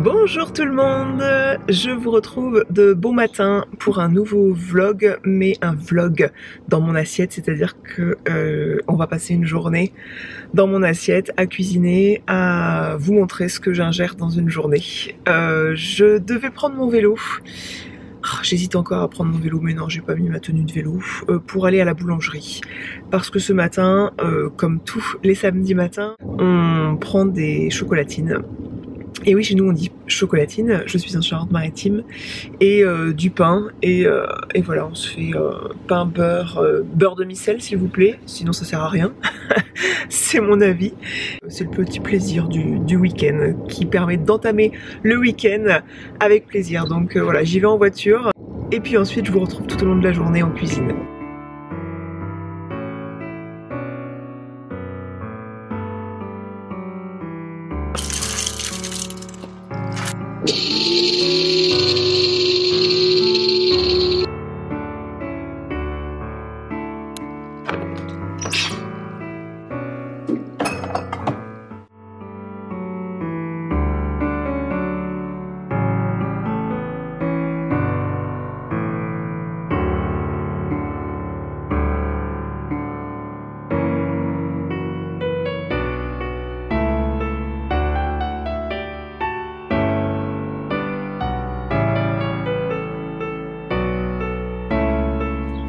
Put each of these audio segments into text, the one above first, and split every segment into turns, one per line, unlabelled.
Bonjour tout le monde, je vous retrouve de bon matin pour un nouveau vlog, mais un vlog dans mon assiette, c'est-à-dire que on va passer une journée dans mon assiette à cuisiner, à vous montrer ce que j'ingère dans une journée. Je devais prendre mon vélo. J'hésite encore à prendre mon vélo, mais non, j'ai pas mis ma tenue de vélo pour aller à la boulangerie. Parce que ce matin, comme tous les samedis matins, on prend des chocolatines. Et oui, chez nous on dit chocolatine, je suis en Charente-Maritime, et du pain, et voilà, on se fait pain, beurre, beurre demi-sel s'il vous plaît, sinon ça sert à rien, c'est mon avis. C'est le petit plaisir du week-end qui permet d'entamer le week-end avec plaisir, donc voilà, j'y vais en voiture, et puis ensuite je vous retrouve tout au long de la journée en cuisine.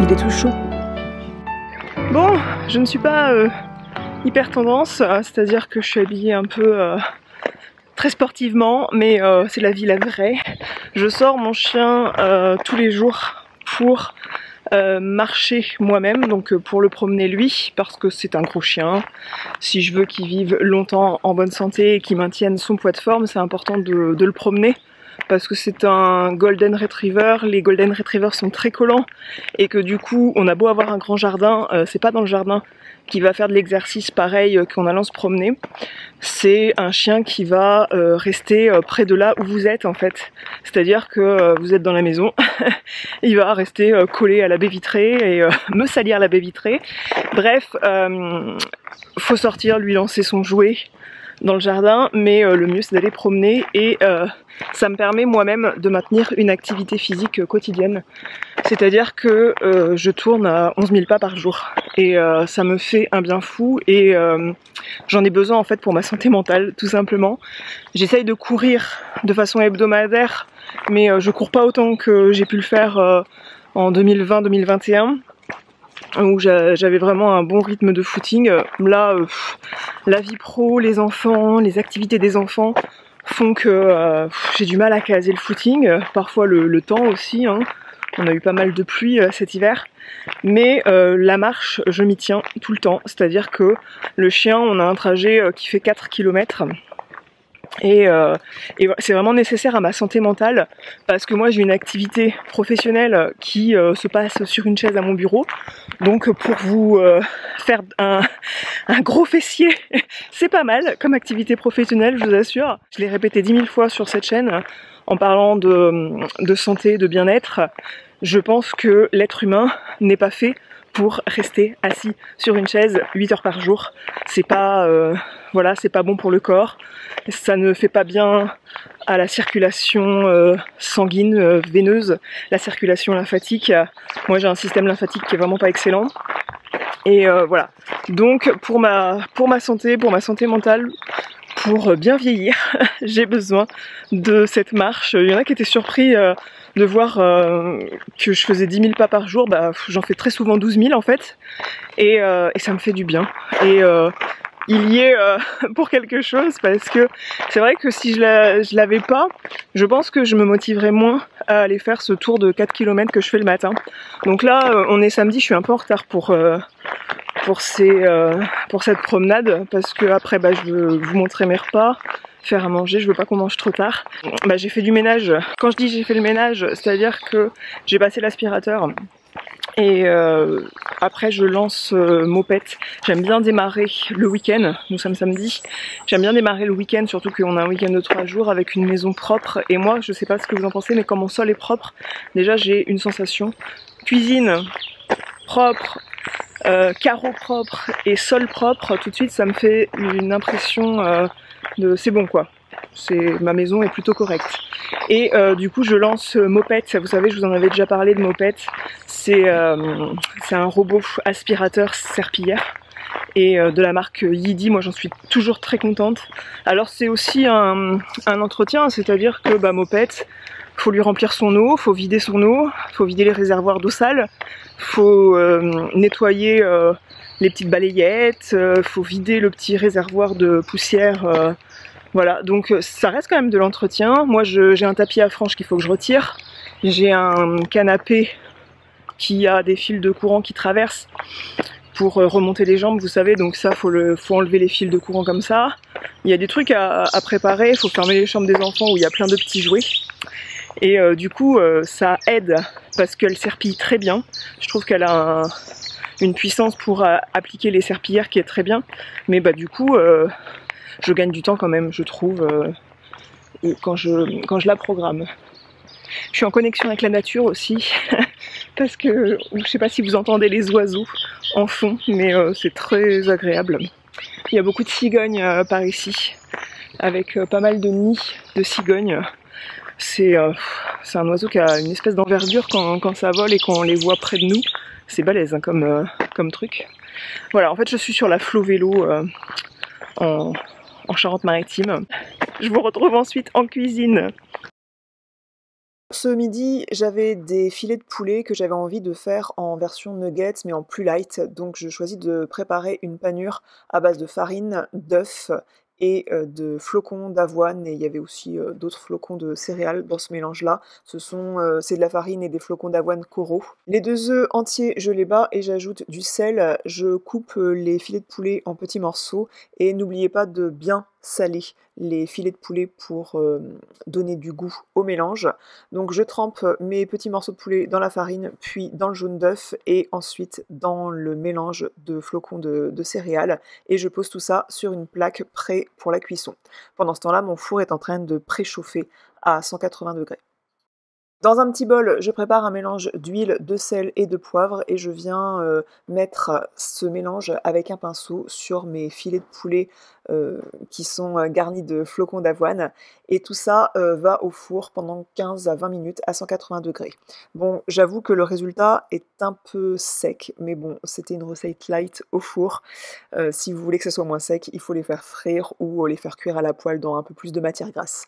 Il est tout chaud. Bon, je ne suis pas hyper tendance, c'est-à-dire que je suis habillée un peu très sportivement, mais c'est la vie, la vraie. Je sors mon chien tous les jours pour marcher moi-même, donc pour le promener lui, parce que c'est un gros chien. Si je veux qu'il vive longtemps en bonne santé et qu'il maintienne son poids de forme, c'est important de le promener. Parce que c'est un golden retriever, les golden retrievers sont très collants et que du coup on a beau avoir un grand jardin, c'est pas dans le jardin qu'il va faire de l'exercice pareil qu'en allant se promener. C'est un chien qui va rester près de là où vous êtes en fait. C'est-à-dire que vous êtes dans la maison, il va rester collé à la baie vitrée et me salir la baie vitrée. Bref, faut sortir, lui lancer son jouet dans le jardin, mais le mieux c'est d'aller promener et ça me permet moi-même de maintenir une activité physique quotidienne. C'est-à-dire que je tourne à 11 000 pas par jour et ça me fait un bien fou et j'en ai besoin en fait pour ma santé mentale tout simplement. J'essaye de courir de façon hebdomadaire, mais je cours pas autant que j'ai pu le faire en 2020-2021. Où j'avais vraiment un bon rythme de footing. Là, la vie pro, les enfants, les activités des enfants font que j'ai du mal à caser le footing. Parfois le temps aussi, hein. On a eu pas mal de pluie cet hiver. Mais la marche, je m'y tiens tout le temps. C'est-à-dire que le chien, on a un trajet qui fait 4 km. Et c'est vraiment nécessaire à ma santé mentale parce que moi j'ai une activité professionnelle qui se passe sur une chaise à mon bureau, donc pour vous faire un gros fessier c'est pas mal comme activité professionnelle, je vous assure. Je l'ai répété 10 000 fois sur cette chaîne en parlant de santé, de bien-être. Je pense que l'être humain n'est pas fait pour rester assis sur une chaise 8 heures par jour. C'est pas voilà, c'est pas bon pour le corps, ça ne fait pas bien à la circulation sanguine, veineuse, la circulation lymphatique. Moi j'ai un système lymphatique qui est vraiment pas excellent. Et voilà. Donc pour ma santé, pour ma santé mentale, pour bien vieillir, j'ai besoin de cette marche. Il y en a qui étaient surpris de voir que je faisais 10 000 pas par jour. Bah, j'en fais très souvent 12 000 en fait. Et ça me fait du bien. Et il y est pour quelque chose, parce que c'est vrai que si je l'avais pas, je pense que je me motiverais moins à aller faire ce tour de 4 km que je fais le matin. Donc là, on est samedi, je suis un peu en retard pour cette promenade, parce que après je veux vous montrer mes repas, faire à manger, je veux pas qu'on mange trop tard. J'ai fait du ménage. Quand je dis j'ai fait le ménage, c'est-à-dire que j'ai passé l'aspirateur et après je lance mopette. J'aime bien démarrer le week-end, nous sommes samedi, j'aime bien démarrer le week-end, surtout qu'on a un week-end de 3 jours avec une maison propre. Et moi, je sais pas ce que vous en pensez, mais quand mon sol est propre, déjà j'ai une sensation. Cuisine propre, carreaux propres et sol propre, tout de suite ça me fait une impression de c'est bon quoi. ma maison est plutôt correcte. Et du coup je lance Mopet, vous savez je vous en avais déjà parlé de Mopet, c'est un robot aspirateur serpillière et de la marque Yidi, moi j'en suis toujours très contente. Alors c'est aussi un entretien, c'est-à-dire que Mopet, faut lui remplir son eau, faut vider son eau, faut vider les réservoirs d'eau sale, faut nettoyer les petites balayettes, faut vider le petit réservoir de poussière, voilà, donc ça reste quand même de l'entretien. Moi j'ai un tapis à franges qu'il faut que je retire, j'ai un canapé qui a des fils de courant qui traversent pour remonter les jambes, vous savez, donc ça faut enlever les fils de courant comme ça. Il y a des trucs à préparer, il faut fermer les chambres des enfants où il y a plein de petits jouets. Et du coup ça aide parce qu'elle serpille très bien. Je trouve qu'elle a une puissance pour appliquer les serpillières qui est très bien. Mais du coup je gagne du temps quand même, je trouve, quand je la programme. Je suis en connexion avec la nature aussi, parce que je sais pas si vous entendez les oiseaux en fond, mais c'est très agréable. Il y a beaucoup de cigognes par ici, avec pas mal de nids de cigognes. C'est un oiseau qui a une espèce d'envergure quand ça vole et qu'on les voit près de nous. C'est balèze hein, comme truc. Voilà, en fait je suis sur la Flo Vélo en Charente-Maritime. Je vous retrouve ensuite en cuisine. Ce midi, j'avais des filets de poulet que j'avais envie de faire en version nuggets mais en plus light. Donc je choisis de préparer une panure à base de farine, d'œufs et de flocons d'avoine, et il y avait aussi d'autres flocons de céréales dans ce mélange-là. C'est de la farine et des flocons d'avoine coraux. Les 2 œufs entiers, je les bats et j'ajoute du sel. Je coupe les filets de poulet en petits morceaux et n'oubliez pas de bien saler les filets de poulet pour donner du goût au mélange. Donc je trempe mes petits morceaux de poulet dans la farine, puis dans le jaune d'œuf et ensuite dans le mélange de flocons de céréales, et je pose tout ça sur une plaque prêt pour la cuisson. Pendant ce temps-là, mon four est en train de préchauffer à 180 degrés. Dans un petit bol, je prépare un mélange d'huile, de sel et de poivre et je viens mettre ce mélange avec un pinceau sur mes filets de poulet qui sont garnis de flocons d'avoine, et tout ça va au four pendant 15 à 20 minutes à 180 degrés. Bon, j'avoue que le résultat est un peu sec, mais bon, c'était une recette light au four. Si vous voulez que ce soit moins sec, il faut les faire frire ou les faire cuire à la poêle dans un peu plus de matière grasse.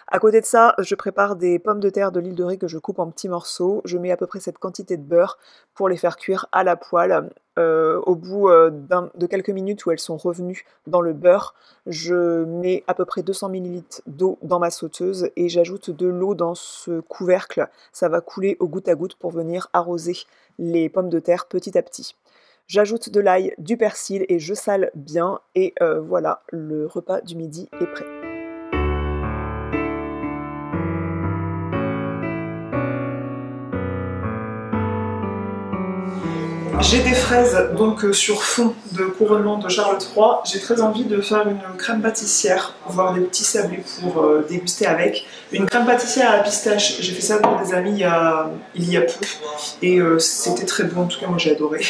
À côté de ça, je prépare des pommes de terre de l'île de Ré que je coupe en petits morceaux. Je mets à peu près cette quantité de beurre pour les faire cuire à la poêle. Au bout de quelques minutes où elles sont revenues dans le beurre, je mets à peu près 200 ml d'eau dans ma sauteuse et j'ajoute de l'eau dans ce couvercle. Ça va couler au goutte à goutte pour venir arroser les pommes de terre petit à petit. J'ajoute de l'ail, du persil et je sale bien, et voilà, le repas du midi est prêt. J'ai des fraises donc sur fond de couronnement de Charles III. J'ai très envie de faire une crème pâtissière, voire des petits sablés pour déguster avec. Une crème pâtissière à la pistache, j'ai fait ça pour des amis il y a peu et c'était très bon, en tout cas moi j'ai adoré.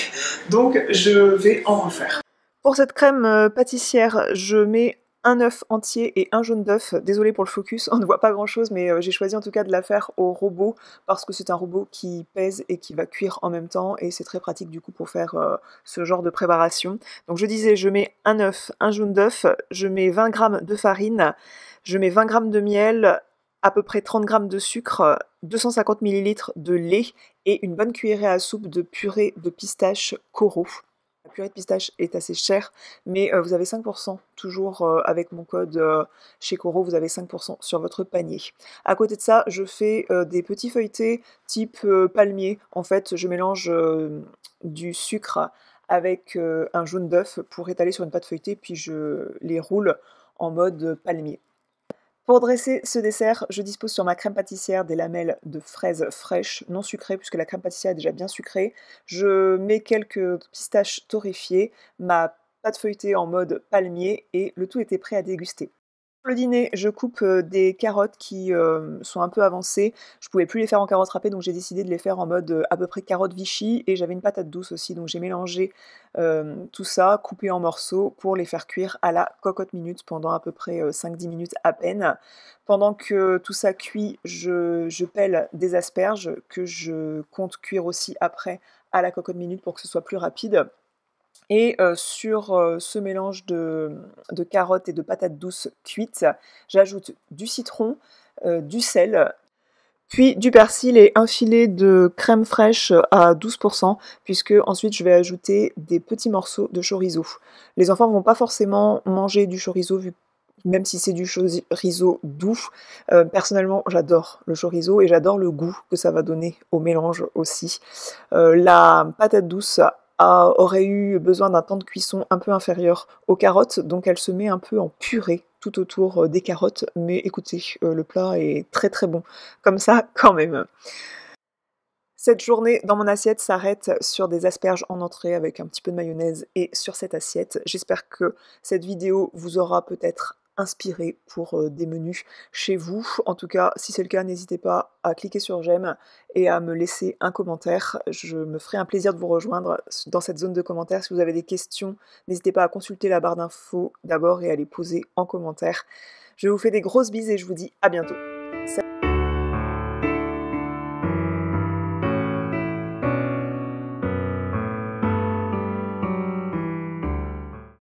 Donc je vais en refaire. Pour cette crème pâtissière, je mets un œuf entier et un jaune d'œuf. Désolée pour le focus, on ne voit pas grand chose, mais j'ai choisi en tout cas de la faire au robot parce que c'est un robot qui pèse et qui va cuire en même temps, et c'est très pratique du coup pour faire ce genre de préparation. Donc je disais, je mets un œuf, un jaune d'œuf, je mets 20 g de farine, je mets 20 g de miel, à peu près 30 g de sucre, 250 ml de lait et une bonne cuillerée à soupe de purée de pistache coraux. La purée de pistache est assez chère, mais vous avez 5%, toujours avec mon code chez Coro, vous avez 5% sur votre panier. À côté de ça, je fais des petits feuilletés type palmier. En fait, je mélange du sucre avec un jaune d'œuf pour étaler sur une pâte feuilletée, puis je les roule en mode palmier. Pour dresser ce dessert, je dispose sur ma crème pâtissière des lamelles de fraises fraîches, non sucrées, puisque la crème pâtissière est déjà bien sucrée. Je mets quelques pistaches torréfiées, ma pâte feuilletée en mode palmier, et le tout était prêt à déguster. Pour le dîner, je coupe des carottes qui sont un peu avancées. Je pouvais plus les faire en carottes râpées, donc j'ai décidé de les faire en mode à peu près carotte Vichy. Et j'avais une patate douce aussi, donc j'ai mélangé tout ça, coupé en morceaux, pour les faire cuire à la cocotte minute pendant à peu près 5-10 minutes à peine. Pendant que tout ça cuit, je pèle des asperges que je compte cuire aussi après à la cocotte minute pour que ce soit plus rapide. Et sur ce mélange de carottes et de patates douces cuites, j'ajoute du citron, du sel, puis du persil et un filet de crème fraîche à 12%, puisque ensuite je vais ajouter des petits morceaux de chorizo. Les enfants vont pas forcément manger du chorizo, même si c'est du chorizo doux. Personnellement, j'adore le chorizo et j'adore le goût que ça va donner au mélange aussi. La patate douce aurait eu besoin d'un temps de cuisson un peu inférieur aux carottes, donc elle se met un peu en purée tout autour des carottes, mais écoutez, le plat est très très bon, comme ça quand même. Cette journée dans mon assiette s'arrête sur des asperges en entrée avec un petit peu de mayonnaise et sur cette assiette. J'espère que cette vidéo vous aura peut-être inspiré pour des menus chez vous. En tout cas, si c'est le cas, n'hésitez pas à cliquer sur j'aime et à me laisser un commentaire. Je me ferai un plaisir de vous rejoindre dans cette zone de commentaires. Si vous avez des questions, n'hésitez pas à consulter la barre d'infos d'abord et à les poser en commentaire. Je vous fais des grosses bises et je vous dis à bientôt.